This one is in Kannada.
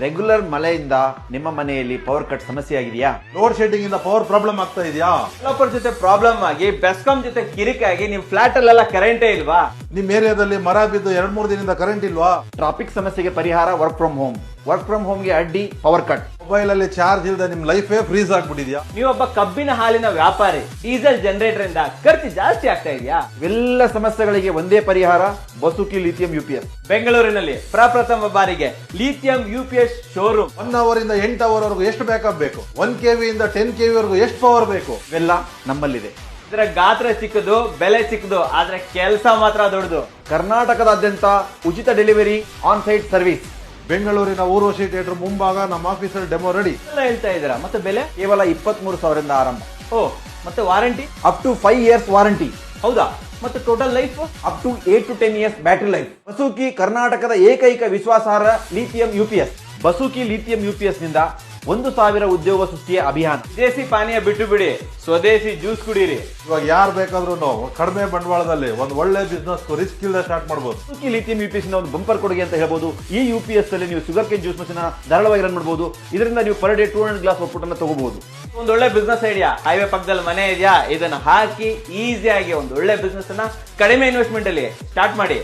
ರೆಗ್ಯುಲರ್ ಮಳೆಯಿಂದ ನಿಮ್ಮ ಮನೆಯಲ್ಲಿ ಪವರ್ ಕಟ್ ಸಮಸ್ಯೆ ಆಗಿದೆಯಾ? ಲೋಡ್ ಶೆಡ್ಡಿಂಗ್ ಇಂದ ಪವರ್ ಪ್ರಾಬ್ಲಮ್ ಆಗ್ತಾ ಇದೆಯಾ? ಡೆವಲಪರ್ ಜೊತೆ ಪ್ರಾಬ್ಲಮ್ ಆಗಿ ಬೆಸ್ಕಾಂ ಜೊತೆ ಕಿರಿಕಾಗಿ ನಿಮ್ ಫ್ಲಾಟ್ ಅಲ್ಲೆಲ್ಲ ಕರೆಂಟೇ ಇಲ್ವಾ? ನಿಮ್ ಏರಿಯಾದಲ್ಲಿ ಮರ ಬಿದ್ದು 2-3 ದಿನದಿಂದ ಕರೆಂಟ್ ಇಲ್ವಾ? ಟ್ರಾಫಿಕ್ ಸಮಸ್ಯೆಗೆ ಪರಿಹಾರ work from home. Work from ಹೋಮ್ಗೆ ಅಡ್ಡಿ ಪವರ್ ಕಟ್. ಮೊಬೈಲ್ ಅಲ್ಲಿ ಚಾರ್ಜ್ ಇಲ್ಲದೆ ನಿಮ್ ಲೈಫೇ ಫ್ರೀಸ್ ಆಗ್ಬಿಟ್ಟಿದ್ಯಾ? ನೀವೊಬ್ಬ ಕಬ್ಬಿನ ಹಾಲಿನ ವ್ಯಾಪಾರಿ, ಡೀಸೆಲ್ ಜನರೇಟರ್ ಇಂದ ಖರ್ಚು ಜಾಸ್ತಿ ಆಗ್ತಾ ಇದೆಯಾ? ಇವೆಲ್ಲ ಸಮಸ್ಯೆಗಳಿಗೆ ಒಂದೇ ಪರಿಹಾರ, ಬಸುಕಿ ಲಿಥಿಯಂ UPS. ಬೆಂಗಳೂರಿನಲ್ಲಿ ಪ್ರಪ್ರಥಮ ಬಾರಿಗೆ ಲಿಥಿಯಂ UPS ಶೋರೂಮ್. 1 ಅವರ್ ಇಂದ 8 ಅವರ್ ವರೆಗೂ ಎಷ್ಟು ಬ್ಯಾಕಪ್ ಬೇಕು? 1 kV ಇಂದ 10 kV ವರೆಗೂ ಎಷ್ಟು ಪವರ್ ಬೇಕು? ಇವೆಲ್ಲ ನಮ್ಮಲ್ಲಿದೆ. ಇದರ ಗಾತ್ರ ಚಿಕ್ಕದು, ಬೆಲೆ ಚಿಕ್ಕದು, ಆದ್ರೆ ಕೆಲಸ ಮಾತ್ರ ದೊಡ್ಡದು. ಕರ್ನಾಟಕದಾದ್ಯಂತ ಉಚಿತ ಡೆಲಿವರಿ, ಆನ್ ಸೈಟ್ ಸರ್ವಿಸ್. ಬೆಂಗಳೂರಿನ ಊರ್ವಶಿ ಥಿಯೇಟರ್ ಮುಂಭಾಗ ನಮ್ಮ ಆಫೀಸಲ್ಲಿ ಡೆಮೋ ರೆಡಿ. ಎಲ್ಲ ಹೇಳ್ತಾ ಇದ್ದೀರಾ, ಮತ್ತೆ ಬೆಲೆ ಕೇವಲ 23,000 ಆರಂಭ. ಓ, ಮತ್ತೆ warranty up to 5 years warranty. ಹೌದಾ? ಮತ್ತೆ total life up to 8 to 10 years battery life. Basuki ಕರ್ನಾಟಕದ ಏಕೈಕ ವಿಶ್ವಾಸಾರ್ಹ lithium UPS. Basuki lithium UPS ನಿಂದ 1,000 ಉದ್ಯೋಗ ಸೃಷ್ಟಿಯ ಅಭಿಯಾನ. ವಿದೇಶಿ ಪಾನೀಯ ಬಿಟ್ಟು ಬಿಡಿ, ಸ್ವದೇಶಿ ಜ್ಯೂಸ್ ಕುಡೀರಿ. ಇವಾಗ ಯಾರು ಬೇಕಾದ್ರೂ ಕಡಿಮೆ ಬಂಡವಾಳದಲ್ಲಿ ಒಂದು ಒಳ್ಳೆ ಬಿಸ್ನೆಸ್ ರಿಸ್ಕ್ ಇಲ್ಲದೆ ಸ್ಟಾರ್ಟ್ ಮಾಡಬಹುದು. ಬಸುಕಿ ಲಿಥಿಯಂ UPS ಒಂದು ಬಂಪರ್ ಕೊಡುಗೆ ಅಂತ ಹೇಳ್ಬೋದು. ಈ UPS ಅಲ್ಲಿ ನೀವು ಶುಗರ್ ಕೇನ್ ಜ್ಯೂಸ್ ಮಷೀನ್ ಧಾರಾಳವಾಗಿ ರನ್ ಮಾಡಬಹುದು. ಇದರಿಂದ ನೀವು ಪರ್ ಡೇ 200 ಗ್ಲಾಸ್ ಔಟ್ಪುಟ್ ಅನ್ನು ತಗೋಬಹುದು. ಒಂದು ಒಳ್ಳೆ ಬಿಸ್ನೆಸ್ ಐಡಿಯಾ. ಹೈವೇ ಪಕ್ಕದಲ್ಲಿ ಮನೆ ಇದೆಯಾ? ಇದನ್ನ ಹಾಕಿ ಈಸಿಯಾಗಿ ಒಂದು ಒಳ್ಳೆ ಬಿಸ್ನೆಸ್ ಅನ್ನ ಕಡಿಮೆ ಇನ್ವೆಸ್ಟ್ಮೆಂಟ್ ಅಲ್ಲಿ ಸ್ಟಾರ್ಟ್ ಮಾಡಿ.